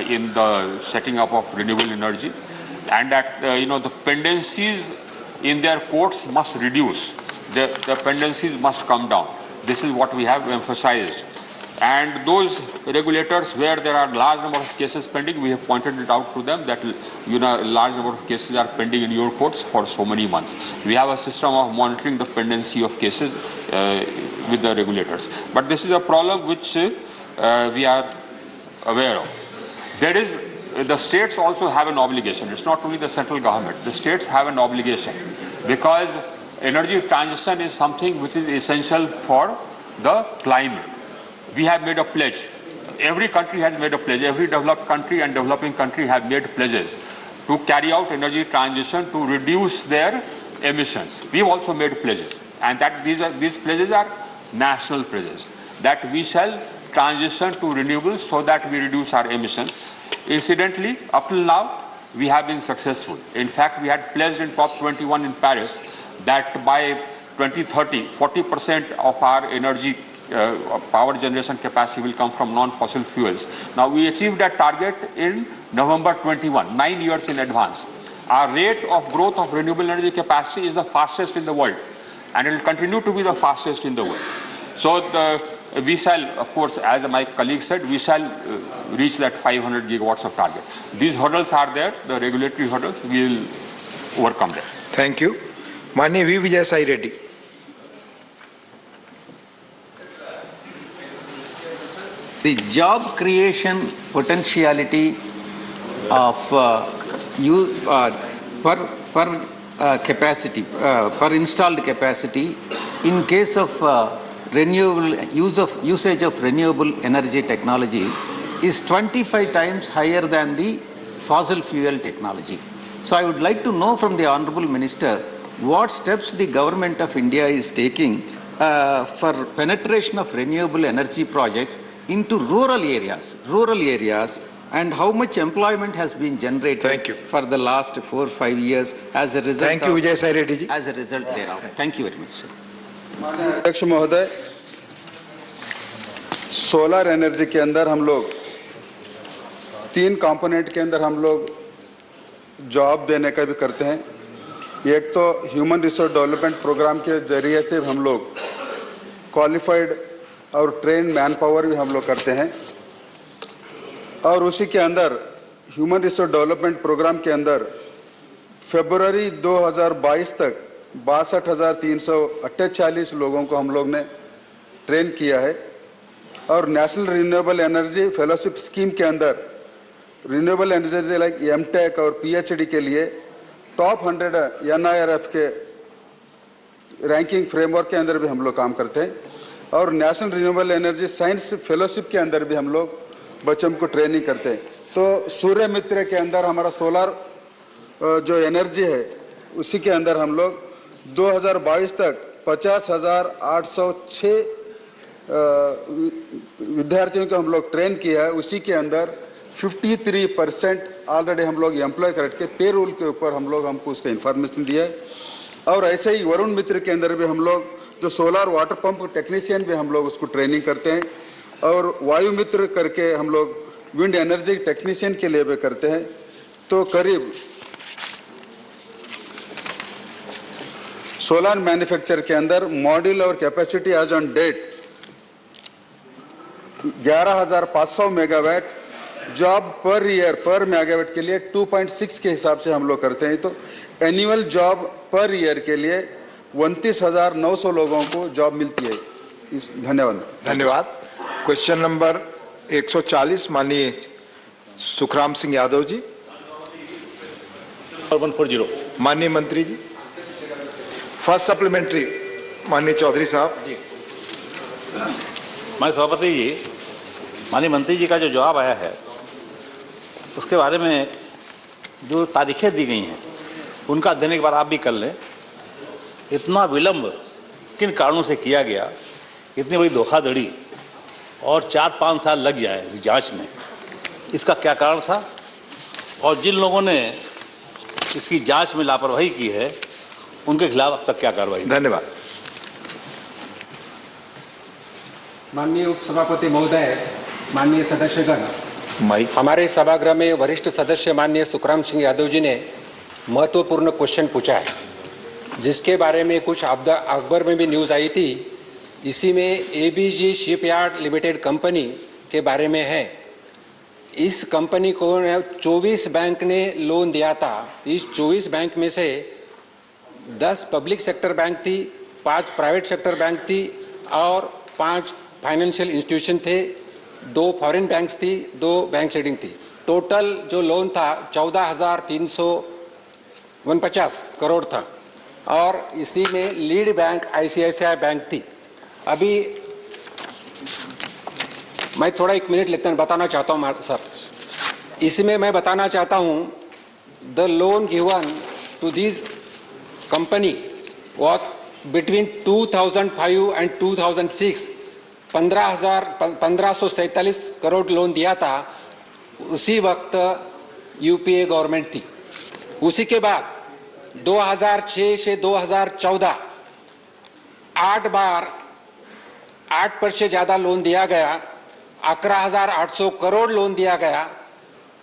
in the setting up of renewable energy, and that the pendencies in their courts must reduce. The pendencies must come down. This is what we have emphasized. And those regulators where there are large number of cases pending, we have pointed it out to them that a large number of cases are pending in your courts for so many months. We have a system of monitoring the pendency of cases with the regulators. But this is a problem which we are aware of. The states also have an obligation. It's not only the central government. The states have an obligation, because energy transition is something which is essential for the climate. We have made a pledge. Every country has made a pledge. Every developed country and developing country have made pledges to carry out energy transition to reduce their emissions. We've also made pledges, and that these pledges are national pledges, that we shall transition to renewables so that we reduce our emissions. Incidentally, up till now, we have been successful. In fact, we had pledged in COP21 in Paris that by 2030, 40% of our energy power generation capacity will come from non-fossil fuels. Now, we achieved that target in November 21, 9 years in advance. Our rate of growth of renewable energy capacity is the fastest in the world, and it will continue to be the fastest in the world. So we shall, of course, as my colleague said, we shall reach that 500 gigawatts of target. These hurdles are there, the regulatory hurdles, we will overcome them. Thank you. Mani V. Vijay Sai Reddy. The job creation potentiality of capacity, per installed capacity in case of usage of renewable energy technology is 25 times higher than the fossil fuel technology. So I would like to know from the Honorable Minister what steps the Government of India is taking for penetration of renewable energy projects into rural areas, and how much employment has been generated for the last 4 or 5 years as a result. Thank you, Vijay Sai Reddy ji. As a result thereof. Thank you very much, sir. अध्यक्ष महोदय, solar energy के अंदर हम लोग 3 component के अंदर हम लोग जॉब देने का भी करते हैं। एक तो ह्यूमन रिसोर्स डेवलपमेंट प्रोग्राम के जरिए से हम लोग क्वालिफाइड और ट्रेन मैन पावर भी हम लोग करते हैं, और उसी के अंदर ह्यूमन रिसोर्स डेवलपमेंट प्रोग्राम के अंदर फरवरी 2022 तक 62,348 लोगों को हम लोग ने ट्रेन किया है, और national renewable energy fellowship scheme के अंदर रिन्यूएबल एनर्जी लाइक एमटेक और पीएचडी के लिए टॉप 100 NIRF के रैंकिंग फ्रेमवर्क के अंदर भी हम लोग काम करते हैं, और national renewable energy science fellowship के अंदर भी हम लोग बच्चों को ट्रेनिंग करते हैं। तो सूर्य मित्र के अंदर हमारा सोलर जो एनर्जी है उसी के अंदर हम लोग 2022 तक 50,806 विद्यार्थियों को हम लोग ट्रेन किया है। उसी के अंदर 53% ऑलरेडी हम लोग एम्प्लॉय करके पे रोल के ऊपर हमको उसका इन्फॉर्मेशन दिया है। और ऐसे ही वरुण मित्र के अंदर भी हम लोग जो सोलर वाटर पंप टेक्नीशियन भी हम लोग उसको ट्रेनिंग करते हैं, और वायु मित्र करके हम लोग विंड एनर्जी टेक्नीशियन के लिए भी करते हैं। तो करीब सोलर मैन्युफैक्चर के अंदर मॉड्यूल और capacity as on date 11,500 megawatt, job per year per megawatt के लिए 2.6 के हिसाब से हम लोग करते हैं। तो एनुअल जॉब पर ईयर के लिए 29,900 लोगों को जॉब मिलती है। धन्यवाद। क्वेश्चन नंबर 140 माननीय सुखराम सिंह यादव जी। 140 माननीय मंत्री जी। फर्स्ट सप्लीमेंट्री माननीय चौधरी साहब। जी माननीय सभापति जी, माननीय मंत्री जी का जो जवाब आया है उसके बारे में जो तारीखें दी गई हैं उनका अध्ययन एक बार आप भी कर लें। इतना विलंब किन कारणों से किया गया, इतनी बड़ी धोखाधड़ी और 4-5 साल लग जाए जांच में, इसका क्या कारण था और जिन लोगों ने इसकी जांच में लापरवाही की है उनके खिलाफ अब तक क्या कार्रवाई? धन्यवाद। माननीय उपसभापति महोदय, माननीय सदस्यगण, हमारे सभागृह में वरिष्ठ सदस्य माननीय सुखराम सिंह यादव जी ने महत्वपूर्ण क्वेश्चन पूछा है, जिसके बारे में कुछ अखबार में भी न्यूज़ आई थी। इसी में ABG शिपयार्ड लिमिटेड कंपनी के बारे में है। इस कंपनी को 24 बैंक ने लोन दिया था। इस 24 बैंक में से 10 पब्लिक सेक्टर बैंक थी, 5 प्राइवेट सेक्टर बैंक थी और 5 फाइनेंशियल इंस्टीट्यूशन थे, 2 फॉरेन बैंक्स थी, 2 बैंक लीडिंग थी। टोटल जो लोन था 14,349 करोड़ था और इसी में लीड बैंक ICICI बैंक थी। अभी मैं थोड़ा 1 मिनट लेते हैं, बताना चाहता हूँ सर। इसमें मैं बताना चाहता हूँ the loan given to this company was between 2005 and 2006 1547 crore loan दिया था। उसी वक्त UPA गवर्नमेंट थी। उसी के बाद 2006 से 2014 8 बार 8% से ज़्यादा लोन दिया गया, 11,800 करोड़ लोन दिया गया।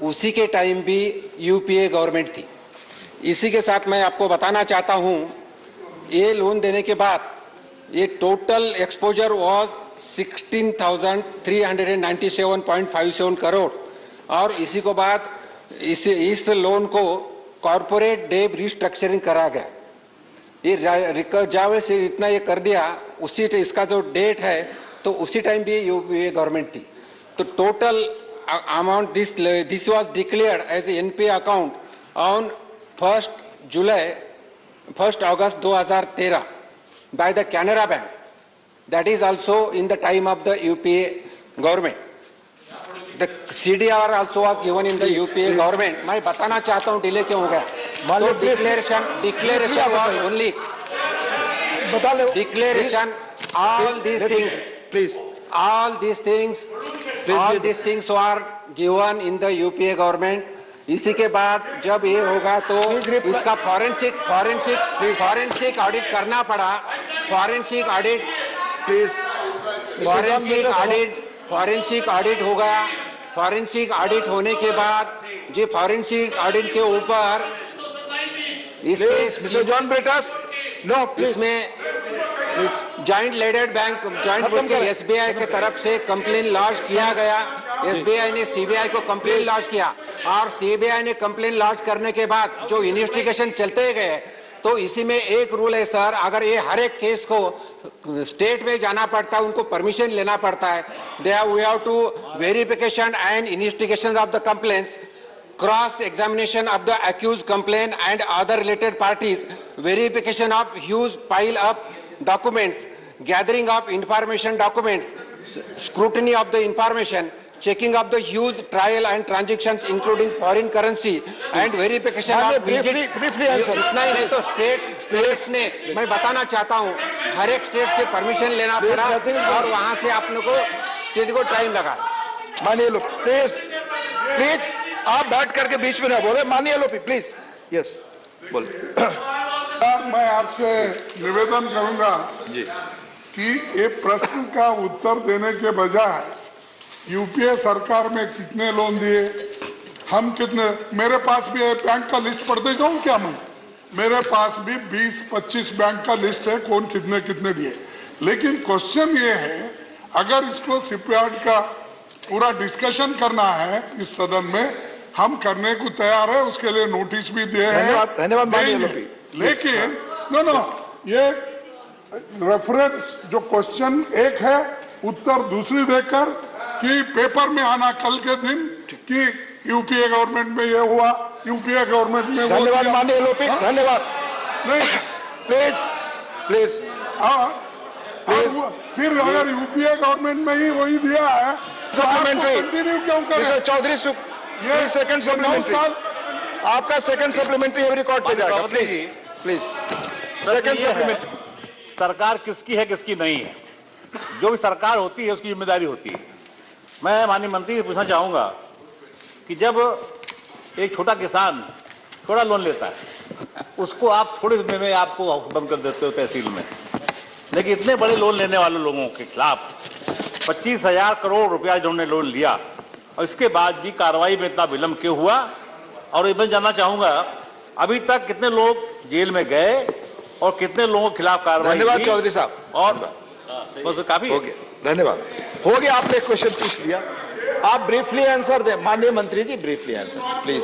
उसी के टाइम भी UPA गवर्नमेंट थी। इसी के साथ मैं आपको बताना चाहता हूँ, ये लोन देने के बाद ये टोटल एक्सपोजर वाज 16,397.57 करोड़ और इसी को बाद इस लोन को कॉरपोरेट डेट रिस्ट्रक्चरिंग करा गया। ये जावे से इतना ये कर दिया, उसी इसका जो डेट है तो उसी टाइम भी UPA गवर्नमेंट थी। तो total amount this was declared as NPA account on 1 August 2013 by the Canara Bank. That is also in the time of the UPA government. The CDR also was given in the UPA government. मैं बताना चाहता हूँ delay क्यों हो गया। तो declaration was only declaration. All these things, please. All these things were given in the UPA government. इसी के बाद जब ये होगा तो इसका फॉरेंसिक ऑडिट करना पड़ा। फॉरेंसिक ऑडिट हो गया। फॉरेंसिक ऑडिट होने के बाद जी फॉरेंसिक ऑडिट के ऊपर इसमें जॉइंट लीडेड बैंक जॉइंट बोल के SBI के तरफ से कंप्लेन लॉन्च किया गया। SBI ने CBI को कंप्लेन लॉन्च किया और CBI ने कंप्लेन लॉन्च करने के बाद जो इन्वेस्टिगेशन चलते गए तो इसी में एक रूल है सर, अगर ये हर एक केस को स्टेट में जाना पड़ता है, उनको परमिशन लेना पड़ता है। We have to verification and investigation of the complaints, cross examination of the accused complaint and other related parties, verification of huge pile up documents, gathering of information documents, scrutiny of the information, checking of the huge trial and transactions including foreign currency and verification of visit. इतना ही नहीं तो states ने, मैं बताना चाहता हूँ, हर एक state से परमिशन लेना पड़ा और वहाँ से आप लोग को टाइम लगा। मानिए लो प्लीज आप बैठ करके बीच में ना बोले। मानिए लो प्लीज। यस बोल। मैं आपसे निवेदन करूंगा जी कि ये प्रश्न का उत्तर देने के बजाय UPA सरकार में कितने लोन दिए, हम कितने, मेरे पास भी बैंक का लिस्ट पढ़ते जाऊं क्या मैं? मेरे पास भी 20-25 बैंक का लिस्ट है कौन कितने कितने दिए। लेकिन क्वेश्चन ये है, अगर इसको शिपयार्ड का पूरा डिस्कशन करना है इस सदन में, हम करने को तैयार है, उसके लिए नोटिस भी दिए हैं, देंगे। लेकिन ये रेफरेंस जो क्वेश्चन एक है, उत्तर दूसरी देकर कि पेपर में आना कल के दिन कि UPA गवर्नमेंट में ये हुआ, UPA गवर्नमेंट में वो। धन्यवाद माननीय लोपी, धन्यवाद। नहीं प्लीज फिर अगर यूपीए गवर्नमेंट में ही वही दिया है सप्लीमेंट्री कंटिन्यू क्यों करें? मिस्टर चौधरी ये सेकंड सप्लीमेंट्री, आपका सेकंड सप्लीमेंट्री अभी रिकॉर्ड पे जाएगा। Please second supplementary. सरकार किसकी है किसकी नहीं है, जो भी सरकार होती है उसकी जिम्मेदारी होती है। मैं माननीय मंत्री से पूछना चाहूंगा कि जब एक छोटा किसान थोड़ा लोन लेता है उसको आप थोड़े दिन में आपको बंद कर देते हो तहसील में, लेकिन इतने बड़े लोन लेने वाले लोगों के खिलाफ 25,000 करोड़ रुपया जिन्होंने लोन लिया और इसके बाद भी कार्रवाई में इतना विलंब क्यों हुआ? और मैं जानना चाहूंगा अभी तक कितने लोग जेल में गए और कितने लोगों के खिलाफ कार्रवाई? धन्यवाद चौधरी साहब। और बस काफी हो गया, धन्यवाद। हो गया, आपने क्वेश्चन पूछ लिया, आप ब्रीफली आंसर दें। माननीय मंत्री जी briefly answer please.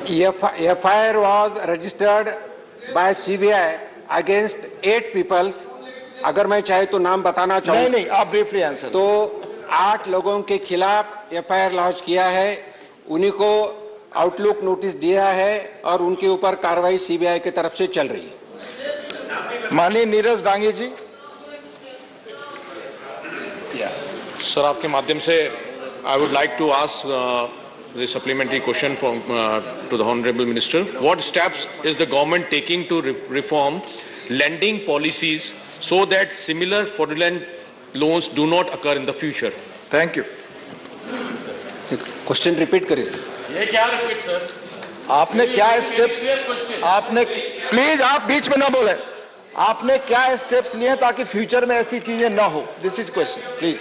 FIR was registered by CBI against 8 people. अगर मैं चाहे तो नाम बताना चाहूँ। नहीं, आप ब्रीफली आंसर। तो 8 लोगों के खिलाफ FIR लॉन्च किया है, उन्हीं को आउटलुक नोटिस दिया है और उनके ऊपर कार्रवाई CBI की तरफ से चल रही है। माननीय नीरज डांगे जी। सर, आपके माध्यम से I would like to ask the supplementary question from to the Honorable Minister. What steps is the government taking to reform lending policies so that similar fraudulent loans do not occur in the future? Thank you. Question repeat करिए sir. ये क्या repeat sir? आपने क्या steps, आपने please आप बीच में ना बोले, आपने क्या स्टेप्स लिए ताकि फ्यूचर में ऐसी चीजें ना हो? This is question please.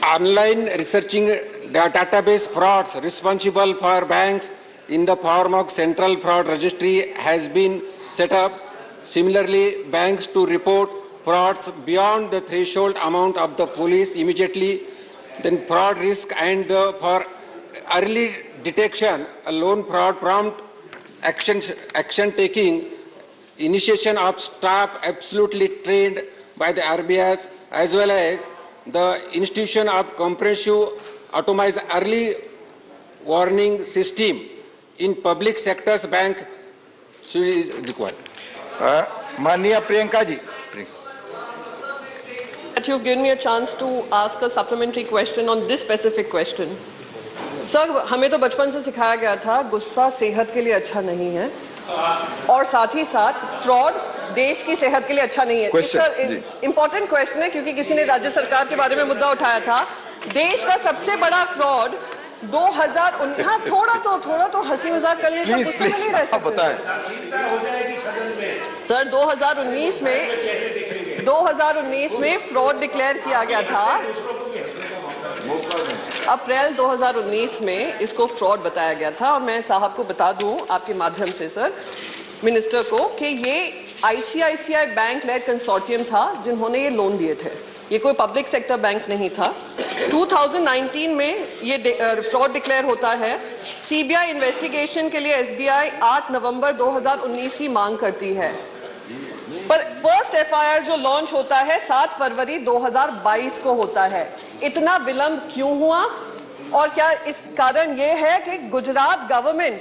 Online researching database frauds responsible for banks in the form of Central Fraud Registry has been set up. Similarly, banks to report frauds beyond the threshold amount of the police immediately. Then fraud risk and for early detection, a loan fraud prompt action taking, initiation of staff absolutely trained by the RBIs as well as the institution of comprehensive automized early warning system in public sectors bank is required. माननीय Priyanka ji. That you've given me a chance to ask a supplementary question on this specific question. Sir, हमें तो बचपन से सिखाया गया था गुस्सा सेहत के लिए अच्छा नहीं है और साथ ही साथ फ्रॉड देश की सेहत के लिए अच्छा नहीं है। सर, इंपॉर्टेंट क्वेश्चन है क्योंकि किसी ने राज्य सरकार के बारे में मुद्दा उठाया था। देश का सबसे बड़ा फ्रॉड 2019, हाँ थोड़ा तो हंसी मजाक कर लीजिए, गुस्से में नहीं रह सकते। सर 2019 में फ्रॉड डिक्लेयर किया गया था। अप्रैल 2019 में इसको फ्रॉड बताया गया था और मैं साहब को बता दूं आपके माध्यम से सर मिनिस्टर को कि ये ICICI बैंक लेड कंसोर्टियम था जिन्होंने ये लोन दिए थे, ये कोई पब्लिक सेक्टर बैंक नहीं था। 2019 में ये फ्रॉड डिक्लेयर होता है। CBI इन्वेस्टिगेशन के लिए SBI 8 नवंबर 2019 की मांग करती है, पर फर्स्ट FIR जो लॉन्च होता है 7 फरवरी 2022 को होता है। इतना विलंब क्यों हुआ और क्या इस कारण ये है कि गुजरात गवर्नमेंट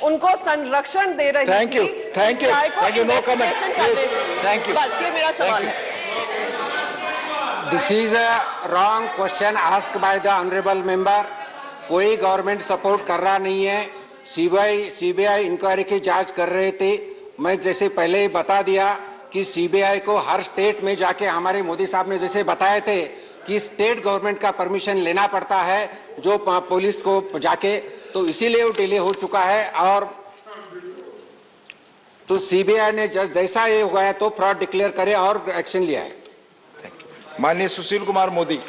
उनको संरक्षण दे रही thank you know comment thank you. बस ये मेरा सवाल है। This is a wrong question asked by the honorable member. कोई गवर्नमेंट सपोर्ट कर रहा नहीं है। CBI इंक्वायरी की जांच कर रहे थे। मैं जैसे पहले ही बता दिया कि CBI को हर स्टेट में जाके हमारे मोदी साहब ने जैसे बताए थे कि स्टेट गवर्नमेंट का परमिशन लेना पड़ता है जो पुलिस को जाके, तो इसीलिए वो डिले हो चुका है। और तो CBI ने जैसा ये हुआ है तो फ्रॉड डिक्लेयर करे और एक्शन लिया है। माननीय सुशील कुमार मोदी।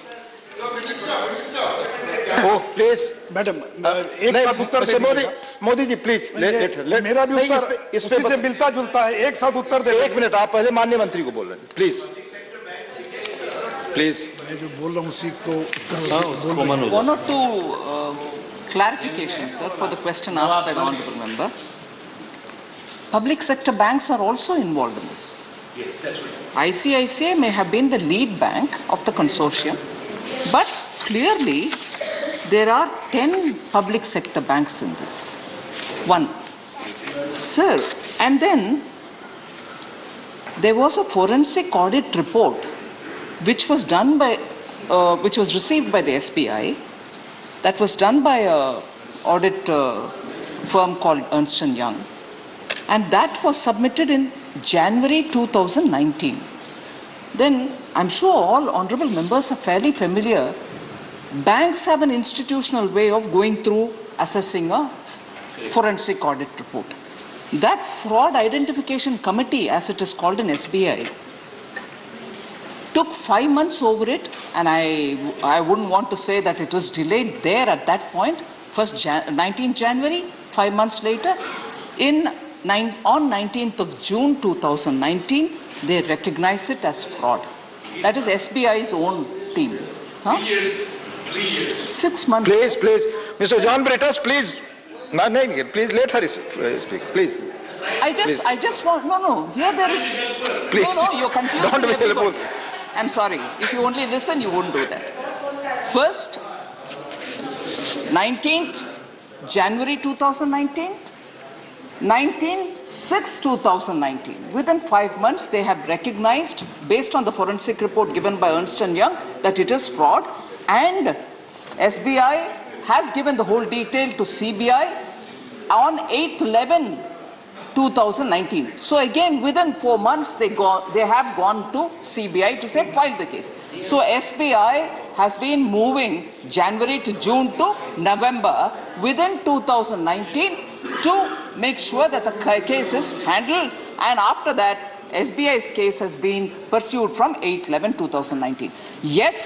प्लीज मैडम, एक साथ उत्तर मोदी जी प्लीज। मेरा भी उत्तर इस पे मिलता जुलता है, एक साथ उत्तर दे। 1 मिनट, आप पहले माननीय मंत्री को बोल रहे हैं प्लीज। मैं जो बोल रहा हूँ उसी को One or two clarifications, sir, for the question asked by the honourable member. Public sector banks are also involved in this. Yes, that's right. ICICI may have been the lead bank of the consortium, but clearly there are 10 public sector banks in this. One. Sir, and then there was a forensic audit report which was done by, which was received by the SBI, that was done by a audit firm called Ernst & Young, and that was submitted in January 2019. Then I'm sure all honorable members are fairly familiar. Banks have an institutional way of going through assessing a forensic audit report. That fraud identification committee, as it is called in SBI, took 5 months over it, and I wouldn't want to say that it was delayed there at that point. 19th January, 5 months later, on 19th of June 2019, they recognize it as fraud. That is SBI's own team. Huh? 3 years. 6 months. Please, Mr. John Britas, please. Please let her speak, please. I just want, no, here there is, Please. no, you're confusing Don't be everybody. helpful. I'm sorry, if you only listen, you wouldn't do that. First, 19th January 2019, 19/6/2019. Within 5 months, they have recognized, based on the forensic report given by Ernst & Young, that it is fraud, and SBI has given the whole detail to CBI on 8/11/2019. So again, within 4 months, they have gone to CBI to say file the case. So SBI has been moving January to June to November within 2019 to make sure that the case is handled, and after that, SBI's case has been pursued from 8/11/2019. Yes,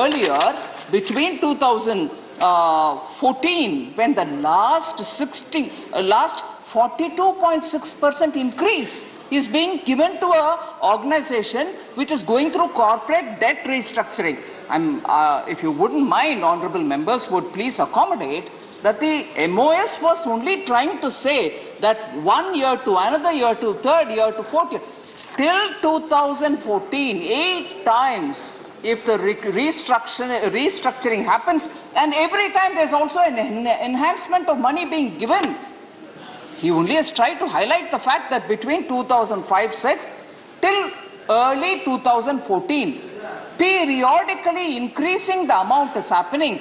earlier, between 2014, when the last 42.6% increase is being given to an organization which is going through corporate debt restructuring. If you wouldn't mind, honorable members would please accommodate that the MOS was only trying to say that 1 year to another year to third year to fourth year, till 2014, 8 times, if the restructuring happens, and every time there's also an enhancement of money being given. He only has tried to highlight the fact that between 2005-06 till early 2014, periodically increasing the amount is happening,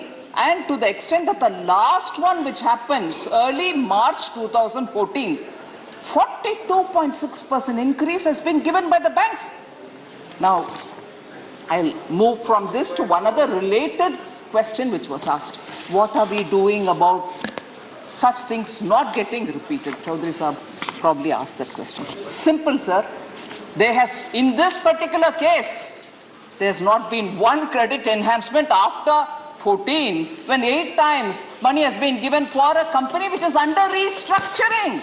and to the extent that the last one, which happens early March 2014, 42.6% increase has been given by the banks. Now, I'll move from this to one other related question which was asked. What are we doing about such things not getting repeated? Chaudhary Sahab probably asked that question. Simple, sir. In this particular case, there's not been one credit enhancement after 14, when 8 times money has been given for a company which is under restructuring.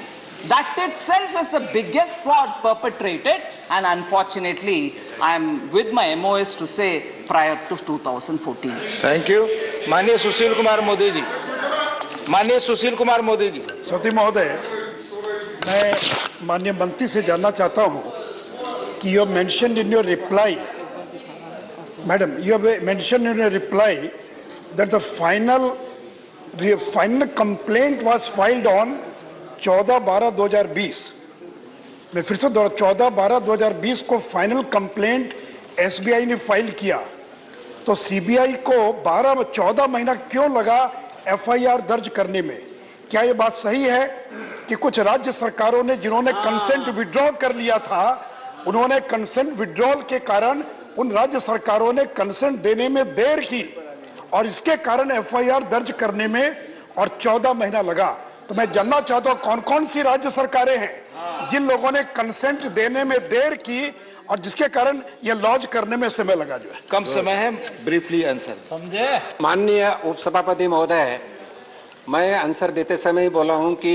That itself is the biggest fraud perpetrated, and unfortunately, I'm with my MOS to say prior to 2014. Thank you. माननीय सुशील कुमार मोदी जी. माननीय सुशील कुमार मोदी जी. सती महोदय, मैं माननीय मंत्री से जानना चाहता हूं कि you have mentioned in your reply, madam, you have mentioned in your reply that the final complaint was filed on 14/12/2020. मैं फिर से 14/12/2020 को फाइनल कंप्लेंट एसबीआई ने फाइल किया, तो सीबीआई को 14 महीना क्यों लगा एफआईआर दर्ज करने में? क्या ये बात सही है कि कुछ राज्य सरकारों ने, जिन्होंने कंसेंट विड्रॉ कर लिया था, उन्होंने कंसेंट विड्रॉल के कारण उन राज्य सरकारों ने कंसेंट देने में देर की और इसके कारण एफआईआर दर्ज करने में और 14 महीना लगा? तो मैं जानना चाहता हूं कौन कौन सी राज्य सरकारें हैं जिन लोगों ने कंसेंट देने में देर की और जिसके कारण ये लॉन्च करने में समय लगा? जो है कम समय है, ब्रीफली आंसर. समझे? माननीय उपसभापति महोदय, मैं आंसर देते समय बोला हूं कि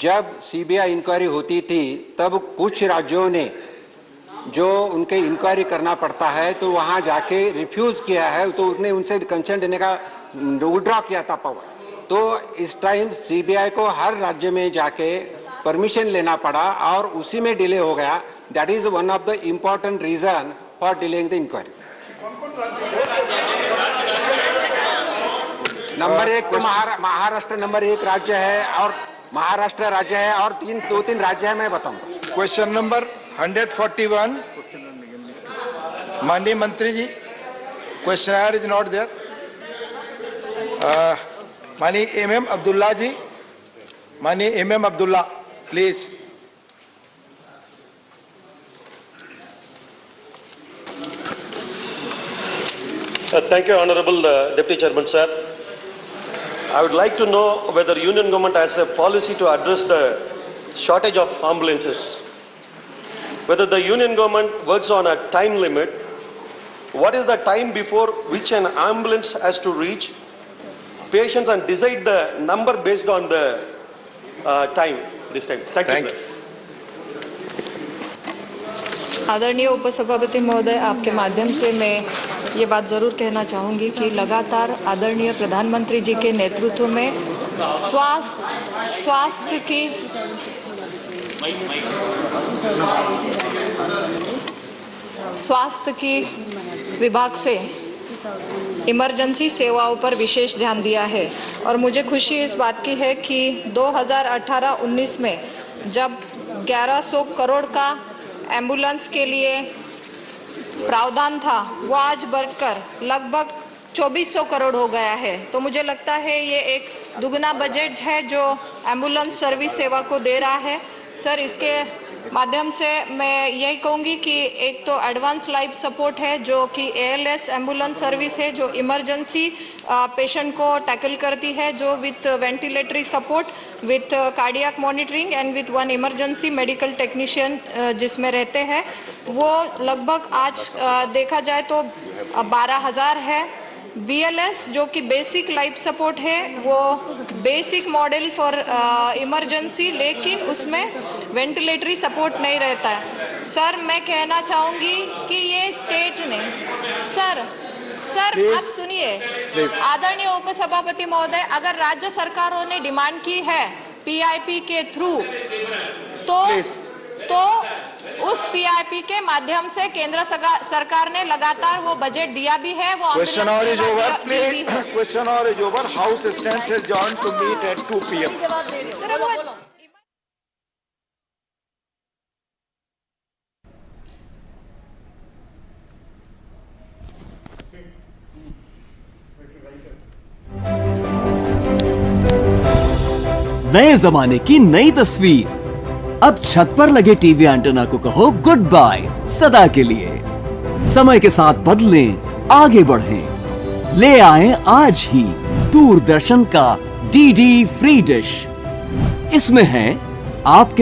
जब सीबीआई इंक्वायरी होती थी तब कुछ राज्यों ने जो उनके इंक्वायरी करना पड़ता है तो वहां जाके रिफ्यूज किया है, तो उसने उनसे कंसेंट देने का विड्रॉ किया था पावर. तो इस टाइम सीबीआई को हर राज्य में जाके परमिशन लेना पड़ा और उसी में डिले हो गया. That is one of the important reason for delaying the inquiry. Number 1 तो महाराष्ट्र नंबर 1 राज्य है, और महाराष्ट्र राज्य है और दो तीन राज्य है, मैं बताऊंगा। क्वेश्चन नंबर 141, माननीय मंत्री जी, क्वेश्चनर इज नॉट देयर। माननीय MM अब्दुल्ला जी, माननीय MM Abdullah, please. Thank you, Honorable Deputy Chairman, sir. I would like to know whether Union Government has a policy to address the shortage of ambulances. Whether the Union Government works on a time limit. What is the time before which an ambulance has to reach patients and decide the number based on the time this time. Thank you, sir. आदरणीय उपसभापति महोदय, आपके माध्यम से मैं ये बात ज़रूर कहना चाहूँगी कि लगातार आदरणीय प्रधानमंत्री जी के नेतृत्व में स्वास्थ्य की विभाग से इमरजेंसी सेवाओं पर विशेष ध्यान दिया है। और मुझे खुशी इस बात की है कि 2018-19 में जब 1100 करोड़ का एम्बुलेंस के लिए प्रावधान था, वो आज बढ़कर लगभग 2400 करोड़ हो गया है। तो मुझे लगता है ये एक दुगना बजट है जो एम्बुलेंस सर्विस सेवा को दे रहा है। सर, इसके माध्यम से मैं यही कहूँगी कि एक तो एडवांस लाइफ सपोर्ट है जो कि ALS एम्बुलेंस सर्विस है जो इमरजेंसी पेशेंट को टैकल करती है, जो with ventilatory support, with cardiac monitoring and with one emergency medical technician जिसमें रहते हैं। वो लगभग आज देखा जाए तो 12,000 है। BLS जो कि बेसिक लाइफ सपोर्ट है, वो बेसिक मॉडल फॉर इमरजेंसी, लेकिन उसमें वेंटिलेटरी सपोर्ट नहीं रहता है। सर, मैं कहना चाहूँगी कि ये स्टेट ने सर आप सुनिए, आदरणीय उपसभापति महोदय, अगर राज्य सरकारों ने डिमांड की है PIP के थ्रू तो उस PIP के माध्यम से केंद्र सरकार ने लगातार वो बजट दिया भी है। वो क्वेश्चन और इज ओवर, प्लीज। क्वेश्चन और is over. House stands adjourned to meet at 2 PM. नए जमाने की नई तस्वीर। अब छत पर लगे टीवी एंटेना को कहो गुड बाय सदा के लिए। समय के साथ बदलें, आगे बढ़ें। ले आएं आज ही दूरदर्शन का DD फ्री डिश। इसमें है आपके